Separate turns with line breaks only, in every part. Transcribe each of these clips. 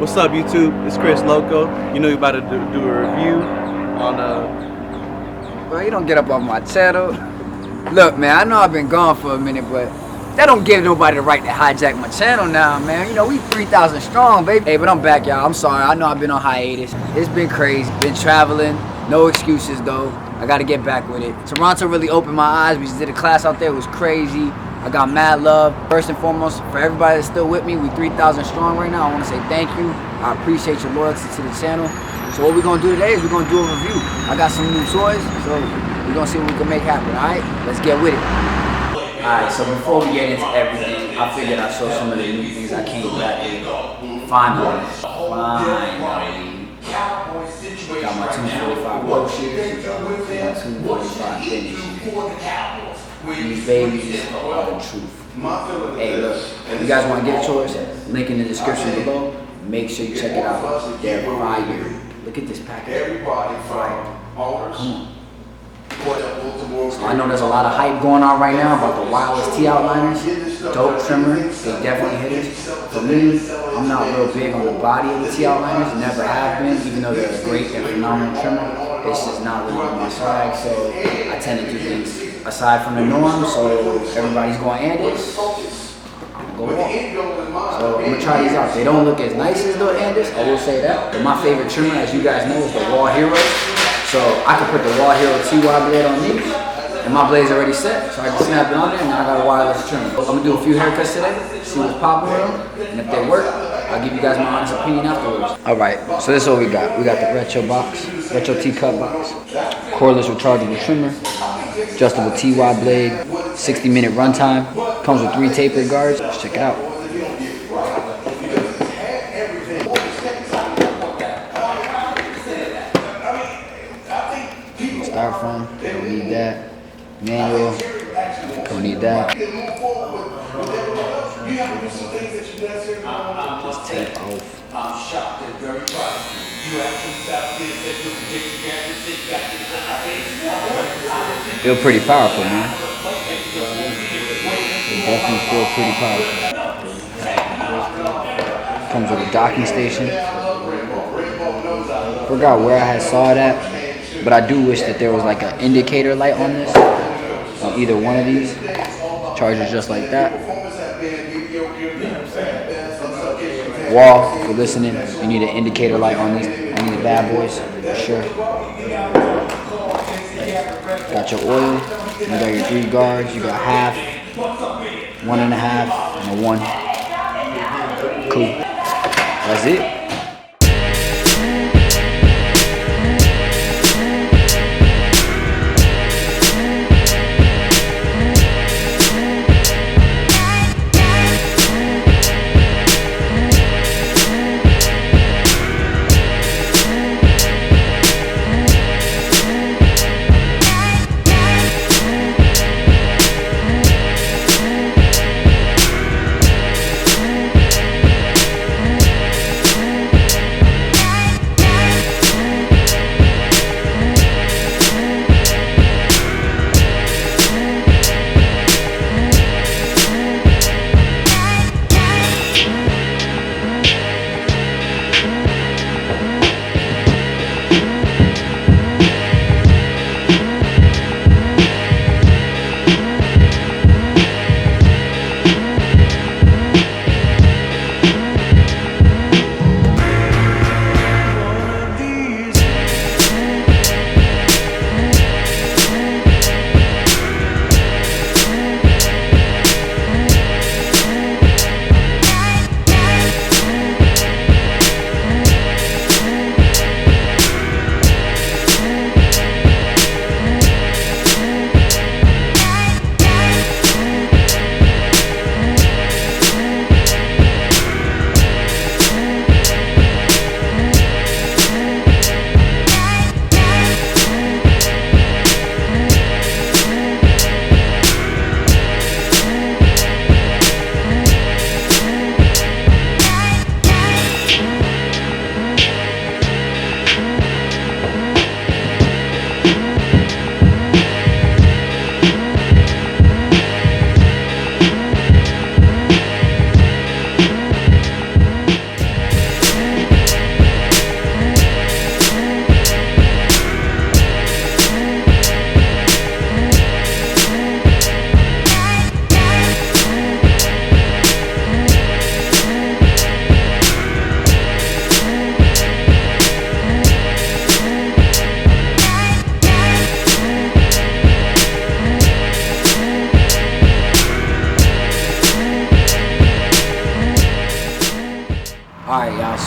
What's up, YouTube? It's Chris Loco. You know you're about to do a review on
Bro, you don't get up off my channel. Look, man, I know I've been gone for a minute, but that don't give nobody the right to hijack my channel now, man. You know, we 3,000 strong, baby. Hey, but I'm back, y'all. I'm sorry. I know I've been on hiatus. It's been crazy. Been traveling. No excuses, though. I got to get back with it. Toronto really opened my eyes. We just did a class out there. It was crazy. I got mad love. First and foremost, for everybody that's still with me, we 3,000 strong right now. I want to say thank you. I appreciate your loyalty to the channel. So what we're going to do today is we're going to do a review. I got some new toys, so we're going to see what we can make happen, all right? Let's get with it. All right, so before we get into everything, I figured I'd show some of the new things I came back with. Finally. Got my 245 Pro shoes, got my 245 finish shoes. These babies are the truth. Hey, look, if you guys want to get yours, link in the description below. Make sure you check it out. They're fire. Look at this package. Fire. Come on. So I know there's a lot of hype going on right now about the wireless T outliners. Dope trimmer. They definitely hit us. For me, I'm not real big on the body of the T outliners. Never have been, even though they're a great and phenomenal trimmer. It's just not really on my swag, so I tend to do things aside from the norm. So everybody's going Andis. I'm going to go walk. So I'm gonna try these out. They don't look as nice as the Andis, I will say that. But my favorite trimmer, as you guys know, is the WAHL Hero. So I can put the WAHL Hero TY blade on these, and my blade's already set, so I can snap it on there, and now I got a wireless trimmer. I'm gonna do a few haircuts today, see what's popping with them, and if they work, I'll give you guys my honest opinion afterwards. All right, so this is what we got. We got the retro box, retro T-cut box, cordless rechargeable trimmer, adjustable TY blade, 60-minute runtime, comes with 3 tapered guards. Let's check it out. Styrofoam, don't need that. Manual, don't need that. Just tape off. Feel pretty powerful, man. It definitely feel pretty powerful. Comes with a docking station. Forgot where I had saw it at. But I do wish that there was like an indicator light on this, on either one of these. Chargers just like that. WAHL, if you're listening, you need an indicator light on these bad boys, for sure. Got your oil, you got your 3 guards, you got half, 1.5, and a 1. Cool. That's it.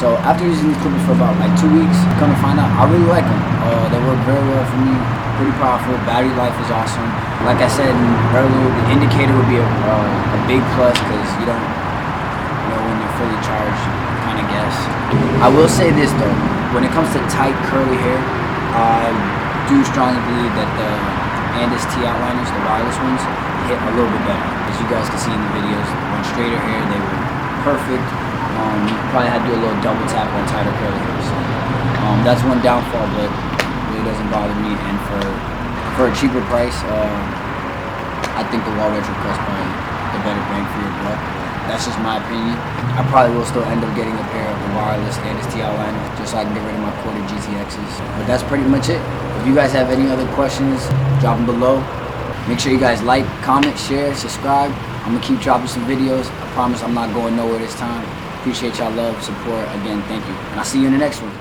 So after using these clippers for about like 2 weeks, come to find out, I really like them. They work very well for me. Pretty powerful. Battery life is awesome. Like I said earlier, the indicator would be a big plus because you don't know when you're fully charged. Kind of guess. I will say this though, when it comes to tight curly hair, I do strongly believe that the Andis T outliners, the wireless ones, hit a little bit better. As you guys can see in the videos, on straighter hair they were perfect. You probably had to do a little double tap on tighter curly hair. So that's one downfall, but really doesn't bother me. And for a cheaper price, I think the WAHL Retro Crest probably the better bang for your buck. That's just my opinion. I probably will still end up getting a pair of the wireless Andis T outliners just so I can get rid of my quarter GTXs. But that's pretty much it. If you guys have any other questions, drop them below. Make sure you guys like, comment, share, subscribe. I'm gonna keep dropping some videos. I promise I'm not going nowhere this time. Appreciate y'all love, support. Again, thank you. And I'll see you in the next one.